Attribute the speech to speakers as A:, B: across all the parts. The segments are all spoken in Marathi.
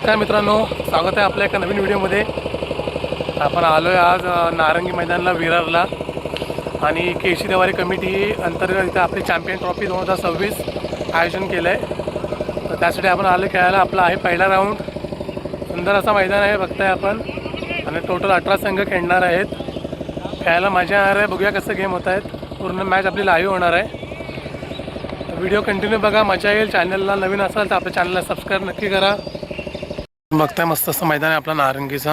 A: नमस्कार मित्रांनो, स्वागत आहे आपल्या एका नवीन व्हिडिओमध्ये। आपण आलो आहे आज नारंगी मैदानाला विरारला आणि केशी देवारी कमिटी अंतर्गत इथे आपली चॅम्पियन ट्रॉफी 2026 आयोजन केलं आहे। तर त्यासाठी आपण आलो खेळायला। आपला आहे पहिला राऊंड। सुंदर असा मैदान आहे बघताय आपण आणि टोटल 18 संघ खेळणार आहेत। खेळायला मजा येणार आहे। बघूया कसं गेम होत आहेत। पूर्ण मॅच आपली लाईव्ह होणार आहे। व्हिडिओ कंटिन्यू बघा, मजा येईल। चॅनलला नवीन असाल तर आपल्या चॅनलला सबस्क्राईब नक्की करा। बघताय मस्त असं मैदान आहे आपला नारंगीचा।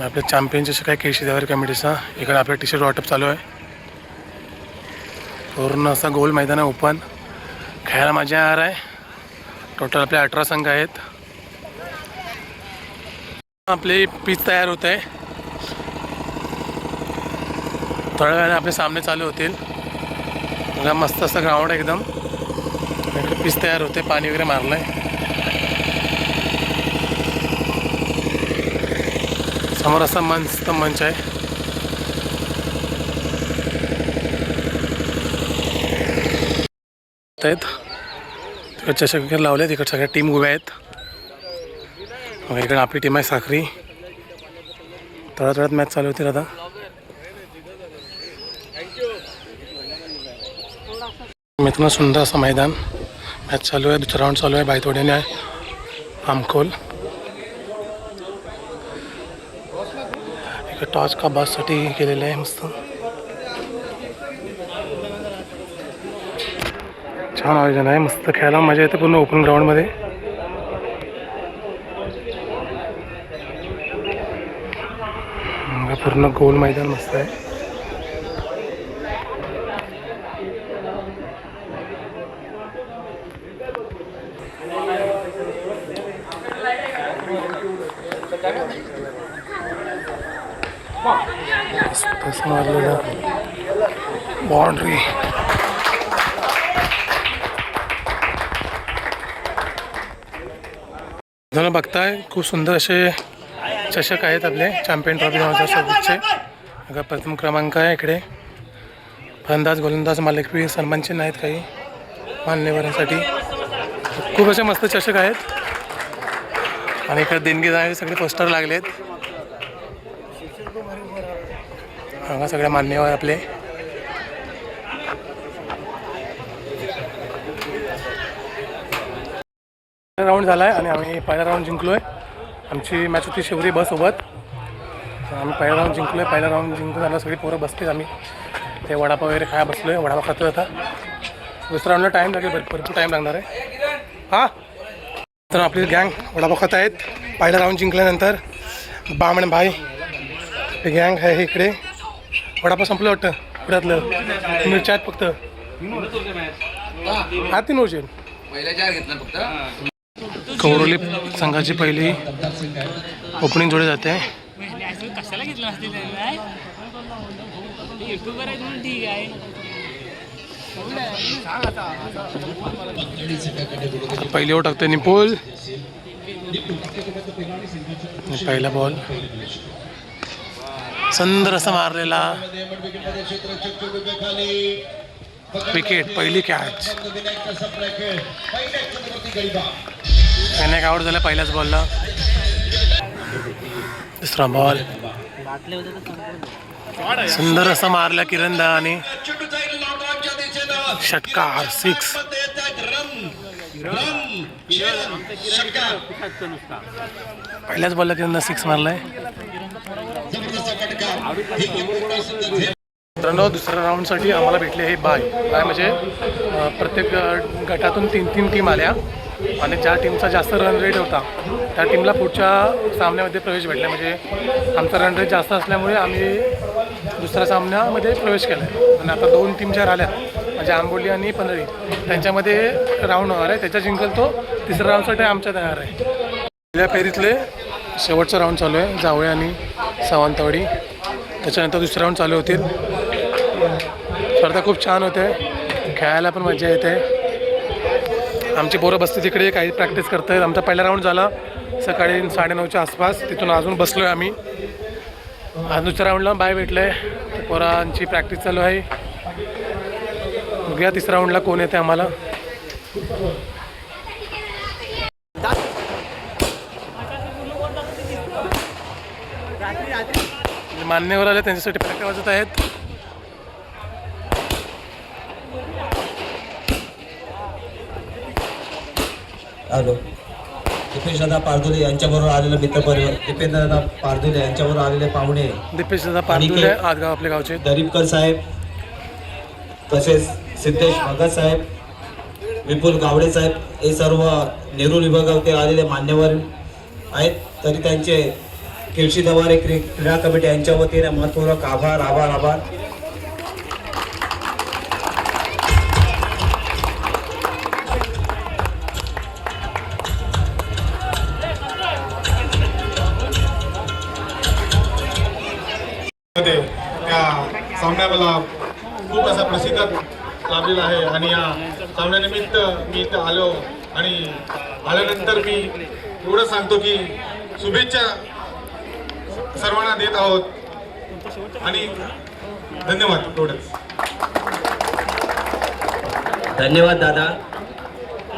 A: आपल्या चॅम्पियनचे काय केशी देवारी कमिटीचा। इकडे आपल्या टी शर्ट वाटप चालू आहे। पूर्ण असा गोल मैदान आहे ओपन। खेळायला मजा येणार आहे। टोटल आपले 18 संघ आहेत। आपली पिच तयार होत आहे। थोड्या वेळाने आपले सामने चालू होतील। बघा मस्त असं ग्राउंड आहे एकदम। इकडे पिच तयार होते, पाणी वगैरे मारलं आहे। समोर असा मस्त मंच आहे। तिकडे चषक वगैरे लावले। तिकडे सगळ्या टीम उभ्या आहेत। मग इकडे आपली टीम आहे साखरी। थोड्यात मॅच चालू होतील आता। मित्रांनो सुंदर असं मैदान। मॅच चालू आहे। दुसरा राऊंड चालू आहे। बायतोड्याने आहे आमकोल। इकडे टॉस का बससाठी केलेलं आहे मस्त। छान आयोजन आहे। मस्त खेळायला मजा येते पूर्ण ओपन ग्राउंडमध्ये। पूर्ण गोल मैदान मस्त आहे। मस्त मारलेलं बाउंड्री। जण बघताय खूप सुंदर असे चषक आहेत आपले चॅम्पियन ट्रॉफी 2026चे। अगं प्रथम क्रमांक आहे इकडे। फलंदाज गोलंदाज मालिकवीर सन्मान चिन्ह आहेत काही मान्यवरांसाठी। खूप असे मस्त चषक आहेत आणि इकडे देणगी जाणारे सगळे पोस्टर लागलेत। बघा सगळे मान्यवर आपले। राऊंड झाला आहे आणि आम्ही पहिला राऊंड जिंकलो आहे। आमची मॅच होती शिवरी बस सोबत। आम्ही पहिला राऊंड जिंकलो आहे। पहिला राऊंड जिंकून झाला सगळी पोरं बसतेच। आम्ही ते वडापाव वगैरे खाया बसलो आहे। वडापाव खातो आता। दुसऱ्या राऊंडला टाईम लागेल, भरपूर टाईम लागणार आहे। हां तर आपली गँग वडापाव खात आहेत पहिला राऊंड जिंकल्यानंतर। बामण भाई हे गँग आहे इकडे। वडापाव संपलं वाटतं पुढ्यातलं। मिरच्या आहेत फक्त। हा 3 वर्ष कौरवली संघाची पहिली ओपनिंग जोडी जाते। पहिली ओव्हर टाकते निपोल। पहिला बॉल सुंदर असा मारलेला विकेट। पहिली कॅच। त्याने एक आउट झाला पहिल्याच बॉलला। दुसरा बॉल सुंदर असा मारला किरणदा आणि षटकार 6। पहिल्याच बॉलला किरणदा 6 मारलाय। मित्रांनो दुसऱ्या राऊंडसाठी आम्हाला भेटले हे बाय म्हणजे प्रत्येक गटातून 3 टीम आल्या आणि ज्या टीमचा जास्त रन रेट होता त्या टीमला पुढच्या सामन्यामध्ये प्रवेश भेटला। म्हणजे आमचा रन रेट जास्त असल्यामुळे आम्ही दुसऱ्या सामन्यामध्ये प्रवेश केला आहे। आणि आता 2 टीम ज्या राहिल्या म्हणजे आंबोली आणि पंधरी त्यांच्यामध्ये राऊंड होणार आहे। त्याच्या जिंकल तो तिसऱ्या राऊंडसाठी आमच्यात येणार आहे। पहिल्या फेरीतले शेवटचा राऊंड चालू आहे जावळे आणि सावंतवाडी। त्याच्यानंतर दुसरा राऊंड चालू होतील। स्पर्धा खूप छान होते। खेळायला पण मजा येते। आमची पोरं बसते तिकडे काही प्रॅक्टिस करत आहेत। आमचा पहिला राऊंड झाला सकाळी 9:30च्या आसपास। तिथून अजून बसलो आहे आम्ही। आज दुसऱ्या राऊंडला बाय भेटलं आहे। पोरांची प्रॅक्टिस चालू आहे। बघूया तिसऱ्या राऊंडला कोण येते आम्हाला। मान्यवर आले त्यांच्यासाठी फटाके वाजत आहेत.
B: हॅलो. दीपेशदादा पारदुले यांच्याबरोबर आलेले मित्रपरिवार, दीपेंद्रदादा पारदुले यांच्याबरोबर आलेले पाहुणे,
A: दीपेशदादा पारदुले आदगाव आपल्या गावचे,
B: दरीपकर साहेब, तसेच सिद्धेश भगत साहेब, विपुल गावडे साहेब, हे सर्व नेरूळ विभागातील आलेले मान्यवर आहेत. तरी त्यांचे केळशी दवारे क्रीडा कमिटी यांच्या वतीने मनपूर्वक आभार आभार आभार.
C: त्या सामन्याला खूप असा प्रसिद्ध लाभलेला आहे आणि या सामन्यानिमित्त मी इथं आलो आणि आल्यानंतर मी एवढं सांगतो की शुभेच्छा सर्वांना देत आहोत आणि धन्यवाद. एवढंच.
B: धन्यवाद दादा.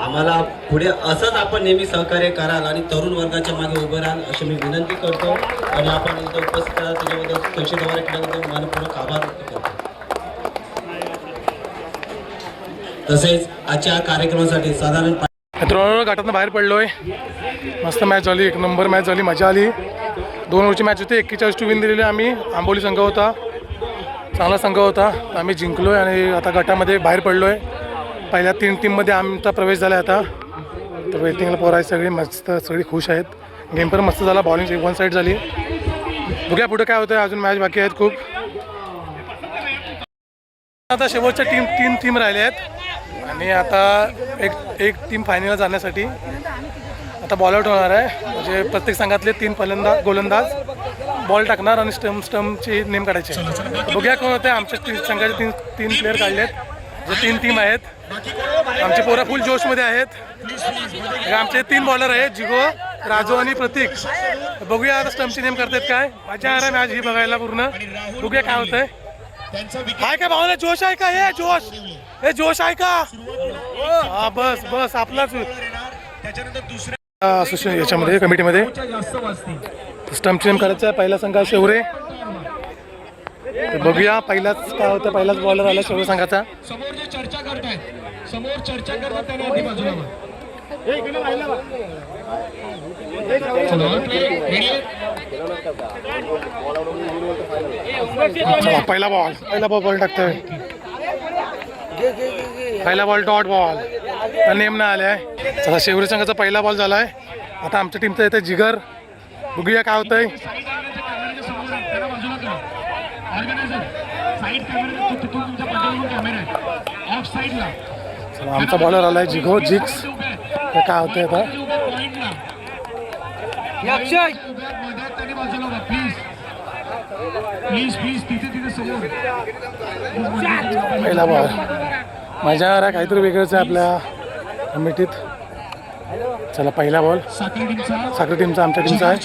B: आम्हाला पुढे असंच आपण नेहमी सहकार्य कराल आणि तरुण वर्गाच्या मागे उभे राहाल अशी मी विनंती करतो. आणि आपण इथं उपस्थित आहात त्याच्याबद्दल केळशी दवारे केल्याबद्दल मनपूर्वक आभार व्यक्त करतो. तसेच आजच्या कार्यक्रमासाठी साधारण
A: मित्रांनो घाटातनं बाहेर पडलोय. मस्त मॅच झाली, एक नंबर मॅच झाली, मजा आली. 2 ओव्हरची मॅच होती, 41 टू विन दिलेली आम्ही. आंबोली संघ होता, चांगला संघ होता. आम्ही जिंकलोय आणि आता गटामध्ये बाहेर पडलोय. पहिल्या 3 टीममध्ये आमचा प्रवेश झाला आहे. आता तर वेटिंगला पोरं आहेत सगळी, मस्त सगळी खुश आहेत. गेम पण मस्त झाला, बॉलिंग 1 साईड झाली. बघूया पुढे काय होतं, अजून मॅच बाकी आहेत खूप. आता शेवटच्या 3 टीम राहिले आहेत आणि आता एक टीम फायनलला जाण्यासाठी आता बॉल आउट होणार आहे. म्हणजे प्रत्येक संघातले 3 गोलंदाज बॉल टाकणार आणि स्टम्पची नेम काढायचे. बघूया कोण होते. आमच्या संघाचे 3 प्लेयर काढलेत, जे 3 टीम आहेत. आमचे पोरं फुल जोशमध्ये आहेत. आमचे 3 बॉलर आहेत, जिगो, राजू आणि प्रतीक. बघूया आता स्टम्पची नेम करतात काय. मजा आहे मॅच ही बघायला पूर्ण. बघूया काय होतंय. आहे का भावना, जोश आहे का. हे जोश आहे का. हा बस आपलाच याच्यामध्ये कमिटीमध्ये स्टम्पची नेम करायचं आहे. पहिला संघ शेवरे. बघूया पहिलाच काय होतं. पहिलाच बॉलर आला शेवरे संघाचा.
C: समोर जे चर्चा करतायत, समोर चर्चा करतात त्यांना आधी बाजूला
A: पहिला बॉल टाकतोय. पहिला बॉल डॉट बॉल नेम ना आलाय. चला शेवरी संघाचा पहिला बॉल झालाय. आता आमच्या टीमचं येतं जिगर. बघूया काय होतंय. चला आमचा बॉलर आलाय जिक्स. काय होतंय आता. पहिला बॉल मजा आहे, काहीतरी वेगळंच आहे आपल्या कमिटीत. चला पहिला बॉल साखर टीमचा आमच्या टीमचा आहे.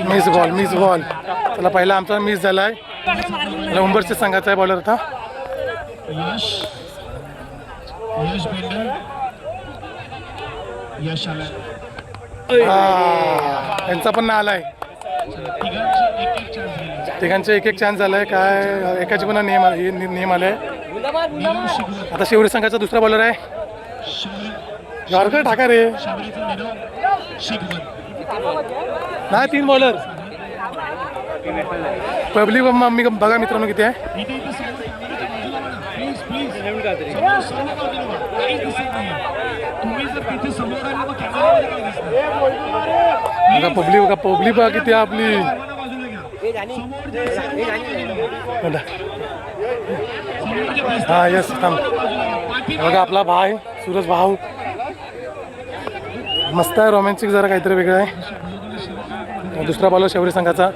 A: Miss ball. चला पहिला आमचा मिस झाला आहे. उंबरच्या संघाचा आहे बॉलर आता. यांचा पण ना आलाय. तिघांचे एक चान्स झालाय. काय एकाचे पण नेम आलाय. आता शेवरी संघाचा दुसरा बॉलर आहे. यारकर टाका रे. नाही 3 बॉलर. पब्लिक मी बघा मित्रांनो किती आहे. पब्लिक बघा किती आहे आपली. हा यस थांब. बघा आपला भाई सूरज भाऊ. मस्त आहे, रोमॅन्टिक जरा काहीतरी वेगळं आहे. दुसरा बॉलर शेवरी संघाचा.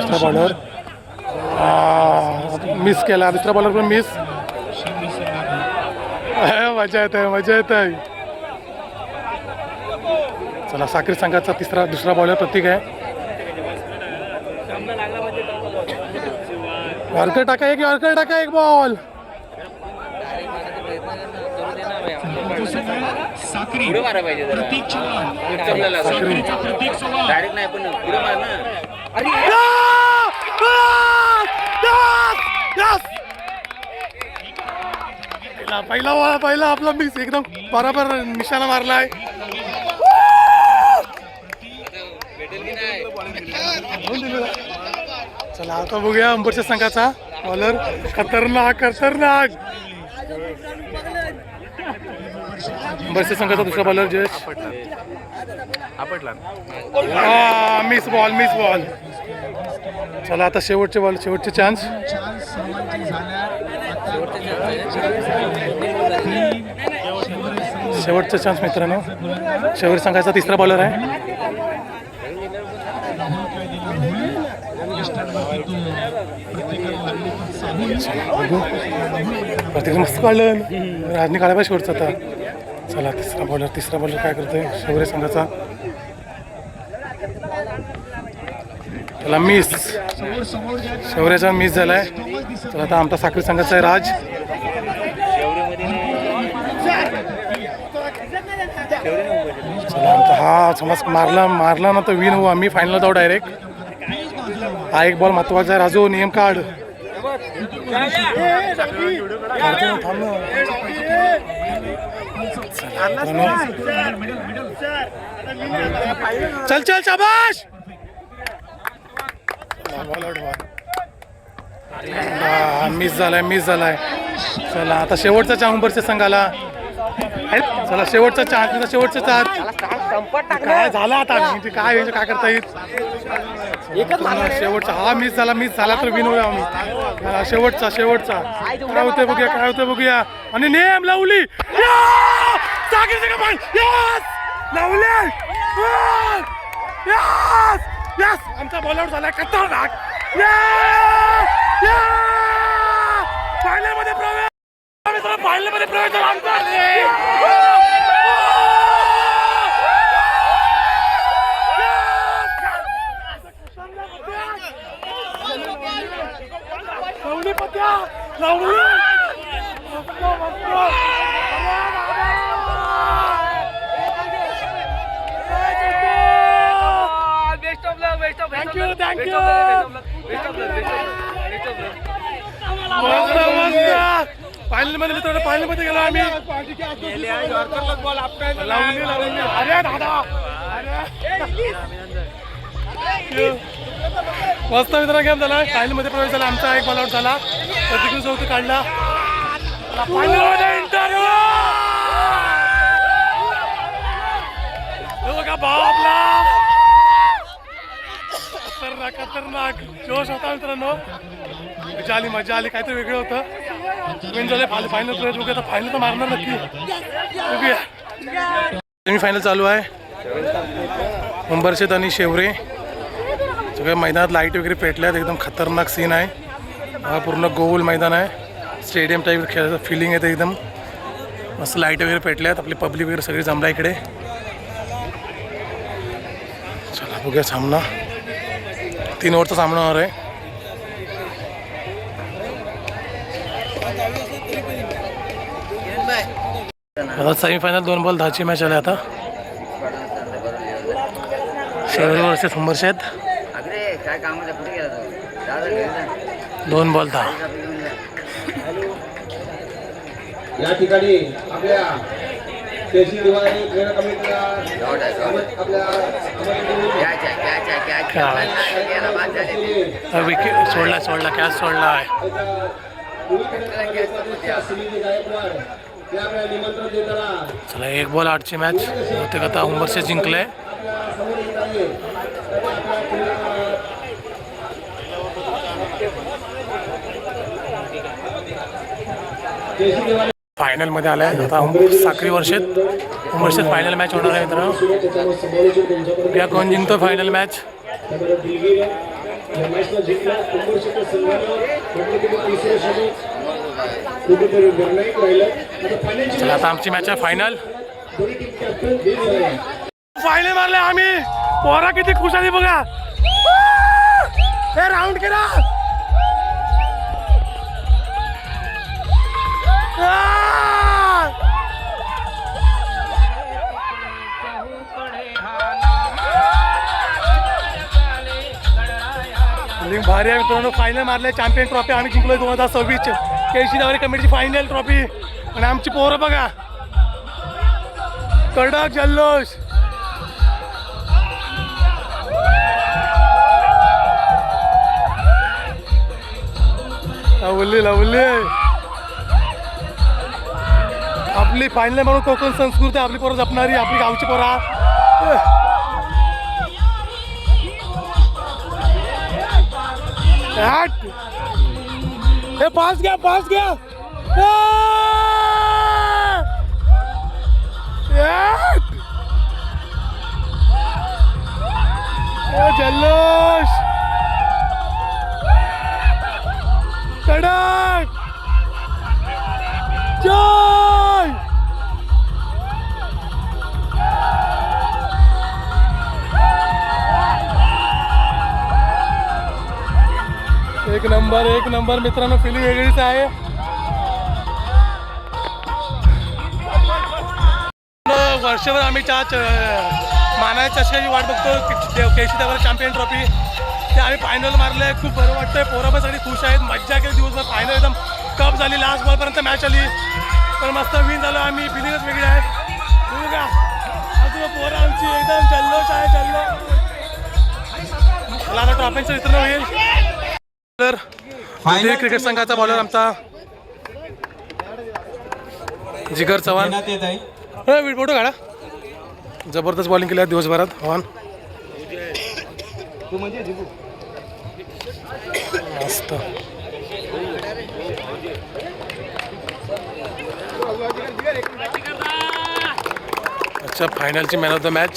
A: दुसरा बॉलर मिस केला. दुसरा बॉलर पण मिस. मजा येत आहे. चला साखरी संघाचा दुसरा बॉलर प्रतीक आहे. यॉर्कर टाका एक बॉल.
D: साखरी प्रतीक चव्हाण साखरीचा प्रतीक चव्हाण
E: डायरेक्ट नाही पण पुढे मार ना.
A: पहिला आपला मिस एकदम बरोबर निशाणा मारलाय. चला आता बघूया अंबरच्या संघाचा बॉलर. खतरनाक अंबरच्या संघाचा दुसरा बॉलर जयेश. Miss ball. चला आता शेवटचे चान्स. शेवटचा चान्स मित्रांनो. शेवट संघाचा तिसरा बॉलर आहे. प्रत्येक मस्त काढलं. राजनी काढायला पाहिजे शेवटचा आता. चला तिसरा बॉलर काय करतोय शौर्य संघाचा. त्याला मिस. शौर्याचा मिस झालाय. चला आता आमचा साखरी संघाचा आहे राज. चला आमचा हा समज मारला ना तर विन होऊ आम्ही. फायनल जाऊ डायरेक्ट. हा एक बॉल महत्वाचा आहे. राजू नियम काढ. चल शाबाश. मिस झालाय. चला आता शेवटचा चान्स उंबरच्या संघाला. चला शेवटचा चान्स. काय झाला आता काय करता येईल. शेवटचा हा मिस झाला तर विन होऊया आम्ही. शेवटचा काय होतंय बघूया. आणि नेम लावली. आमचा बॉल आउट झालाय. खतरनाक. फायनल मध्ये प्रवेश झाला आमचा. थँक्यू. फायनल मध्ये मित्रांनो गेलो आम्ही. अरे दादा मस्त मित्रांनो गेम झाला. फायनल मध्ये प्रवेश झाला आमचा. एक बॉल आउट झाला. प्रतिकृत चौथी काढला. फायनल मध्ये इंटरव्ह्यू बघा बापला. खतरनाक जोश होता मित्रांनो. मजा आली काहीतरी वेगळं होतं. विन झाले. फायनल प्रवेश बघूया. फायनल तर मारणार नक्की. बघूया. सेमीफायनल चालू आहे. उंबरशेत आणि शेवरे. सगळ्या मैदानात लाईट वगैरे पेटल्यात. एकदम खतरनाक सीन आहे. हा पूर्ण गोल मैदान आहे. स्टेडियम टाईप खेळायचं फिलिंग येते एकदम. मस्त लाईट वगैरे पेटल्यात. आपली पब्लिक वगैरे सगळी जमला इकडे. चला बघूया सामना. 3 ओव्हरचा सामना होणार आहे. आता सेमीफायनल 2 बॉल 10ची मॅच आली. आता शेवरे वर्सेस उंबरशेत. 2 बॉल 10.
F: या ठिकाणी आपल्या केसी दिवाळी क्रीडा कमिटीला
A: विकेट सोडला कॅच सोडला आहे. चला 1 बॉल 8ची मॅच. बहुतेक आता उंबरशेत जिंकलंय. फायनल मध्ये आलाय. आता साखरी उंबरशेत फायनल मॅच होणार आहे मित्रांनो. या कोण जिंकतो फायनल मॅच. चला आता आमची मॅच आहे फायनल. मारले आम्ही. पोरा किती खुश आहे बघा. हे राऊंड केला. भारी आहे मित्रांनो. फायनल मारले, चॅम्पियन ट्रॉफी आम्ही जिंकलो 2026 केळशी नवरे कमिटीची फायनल ट्रॉफी. आणि आमची पोरं बघा, कडक जल्लोष. लावली आपली फायनल म्हणून कोकण संस्कृती आपली पोरं जपणारी, आपली गावची पोरा. हे पास घ्या जल्लोष कडक जय. एक नंबर मित्रांनो, फिलिंग वेगळीच आहे. वर्षभर आम्ही मानाच्या चषकाची वाट बघतो. केळशी नगर चॅम्पियन ट्रॉफी ते आम्ही फायनल मारले. खूप बरं वाटतंय. पोरं पण सगळी खुश आहेत, मज्जा केली दिवसभर. फायनल एकदम कप झाली, लास्ट बॉलपर्यंत मॅच आली, पण मस्त विन झालो आम्ही. फिलिंगच वेगळी आहे. बघू का अजून पोरं आमची एकदम जल्लोष आहे, जल्लोष. मला आता ट्रॉफीचं वितरण होईल. तर क्रिकेट संघाचा बॉलर आमचा जिगर चव्हाण. फोटो काढा. जबरदस्त बॉलिंग केली आहे दिवसभरात. हवान मस्त. अच्छा, फायनलची मॅन ऑफ द मॅच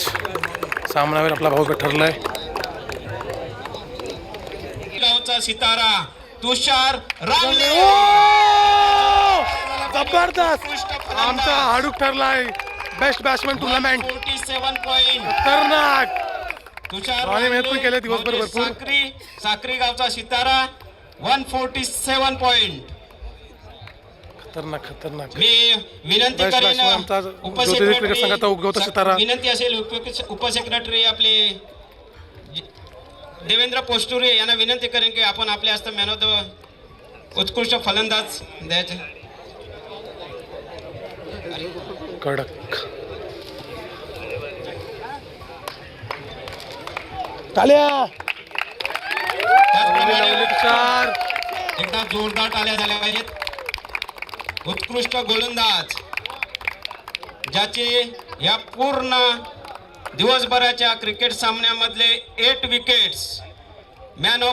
A: सामनावर आपला भाऊ ठरलाय.
F: गावचा सितारा तुषार रावले.
A: जबरदस्त आमचा हाडूक ठरलाय. Best batsman tournament
F: 47 point.
A: खतरनाक.
F: तुषार
A: आणि मेहनत पण केले दिवसभर भरपूर.
F: साक्री गावचा सितारा 147 पॉइंट.
A: खतरनाक.
F: मी विनंती
A: बेस्ट
F: करेन
A: बॅट्समॅन आमचा ज्योतिर्विद क्रिकेट संघाचा उगवता सितारा.
F: विनंती असेल उपसेक्रेटरी आपले देवेंद्र पोस्टुरे यांना विनंती करेन की आपण आपल्या हस्ते मॅन ऑफ द उत्कृष्ट फलंदाज द्यायचे.
A: कडक टाळ्या.
F: एकदा जोरदार टाळ्या झाल्या पाहिजेत. उत्कृष्ट गोलंदाज ज्याचे या पूर्ण दिवसभराच्या क्रिकेट सामन्यामधले 8 wickets. Man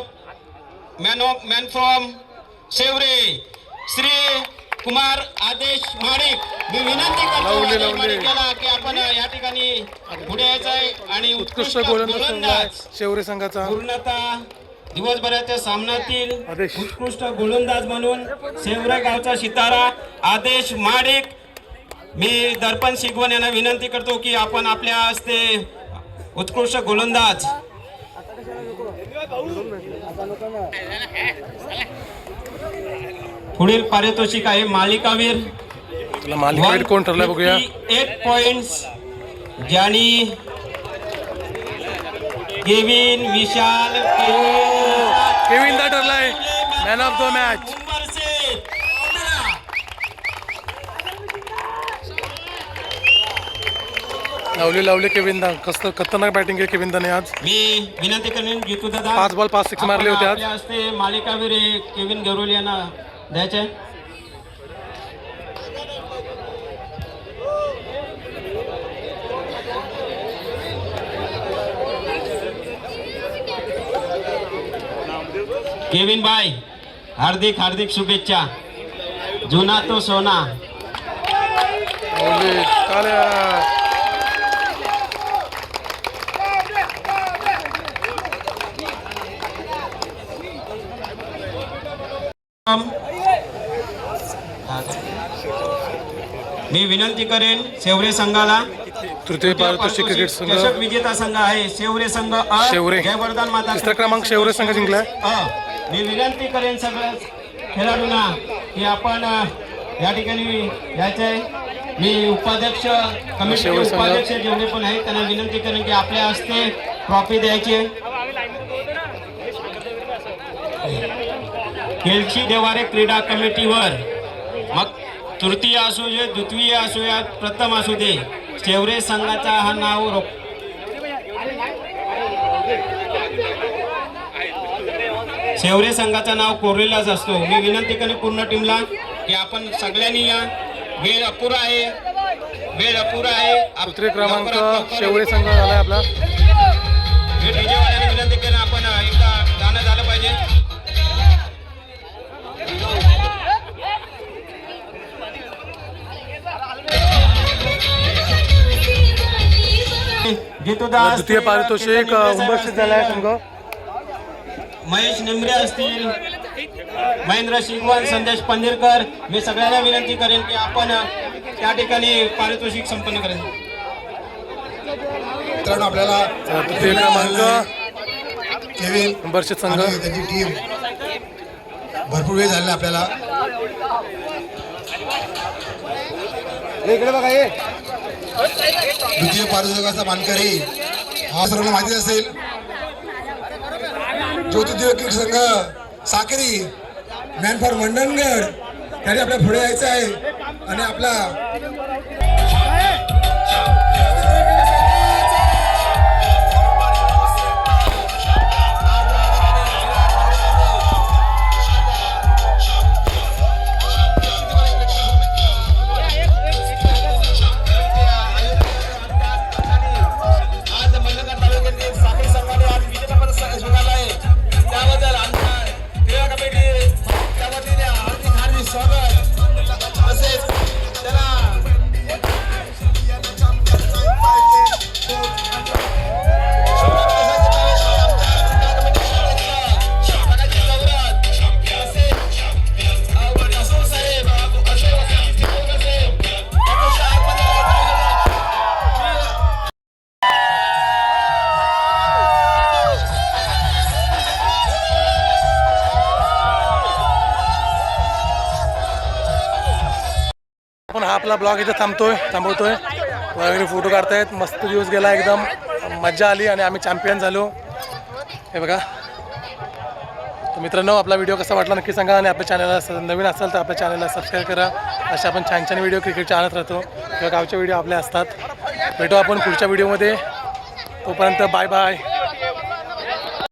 F: from Shevare Shri Kumar Adesh Madik. मी विनंती करतो आदेश माडिकला की आपण या ठिकाणी पुढे यायचं आहे. आणि
A: उत्कृष्ट गोलंदाज शेवरे संघाचा
F: पूर्णतः दिवसभराच्या सामन्यातील
A: आदेश.
F: उत्कृष्ट गोलंदाज म्हणून शेवरे गावचा सितारा आदेश माडिक. मी दर्पण शिगवण यांना विनंती करतो की आपण आपल्या हस्ते उत्कृष्ट गोलंदाज पुढील पारितोषिक आहे मालिकावीर.
A: मालिकावीर कोण ठरलाय बघूया.
F: 1 पॉइंट्स ज्यानी केविन विशाल
A: केविन दा ठरलाय मॅन ऑफ द मॅच. लावले केविन दा. कसं खतरनाक बॅटिंग केली केविन दाने आज.
F: मी विनंती करेन जितू दादा
A: 5 बॉल 5 6 मारले होते आज.
F: आपल्या हस्ते मालिकावीर केविन गरोली यांना द्यायचे. केविन भाई हार्दिक शुभेच्छा. जुना तो सोना. मी विनंती करेन शेवरे संघाला.
A: तृतीय पारितोषिक क्रिकेट संघ
F: चषक विजेता संघ आहे शेवरे संघ.
A: शेवरे
F: जयवर्धन माता.
A: तिसरा क्रमांक शेवरे संघ जिंकलाय.
F: मी विनंती करेन सगळ्या खेळाडूंना की आपण या ठिकाणी यायचंय. मी उपाध्यक्ष कमिटीचे उपाध्यक्ष जेवढे पण आहेत त्यांना विनंती करेन की आपल्या हस्ते ट्रॉफी द्यायची. खेळची देवारे क्रीडा कमिटीवर, मग तृतीय असू दे, द्वितीय असू या, प्रथम असू दे, शेवरे संघाचा हा नाव शेवरे संघाचं नाव कोरलेलाच असतो. मी विनंती करेन पूर्ण टीमला की आपण सगळ्यांनी या, वेळ अपुरा आहे, वेळ अपुरा आहे.
A: तृतीय क्रमांक शेवळे संघ झालाय आपला.
F: मी डीजे वाल्यांनी विनंती करेन आपण एकदा गाणं झालं पाहिजे. जितूदास
A: द्वितीय पारितोषिक उंबरशीत झालाय संघ.
F: महेश निमरे असतील, महेंद्र शिगवण, संदेश पंधीरकर, मी सगळ्यांना विनंती करेन की आपण त्या ठिकाणी पारितोषिक संपन्न करेन.
E: मित्रांनो, आपल्याला
A: तृतीय क्रमांक
E: केविन
A: उंबरशीत संघ.
E: आणि त्यांची टीम भरपूर वेळ झालेला आपल्याला. द्वितीय पारितोषिकाचा मानकरी हा सर्वांना माहिती असेल, ज्योतिदेव क्रिकेट संघ साक्री, मॅन फॉर मंडणगड, त्याने आपल्या पुढे यायचं आहे आणि आपला
A: आपण हा आपला ब्लॉग इथे थांबवतोय. वगैरे फोटो काढतायत. मस्त दिवस गेला, एकदम मजा आली आणि आम्ही चॅम्पियन झालो. हे बघा. तर मित्रांनो, आपला व्हिडिओ कसा वाटला नक्की सांगा आणि आपल्या चॅनलला नवीन असाल तर आपल्या चॅनलला सबस्क्राईब करा. अशा आपण छान छान व्हिडिओ क्रिकेटचे आणत राहतो किंवा गावचे व्हिडिओ आपले असतात. भेटू आपण पुढच्या व्हिडिओमध्ये. तोपर्यंत बाय बाय.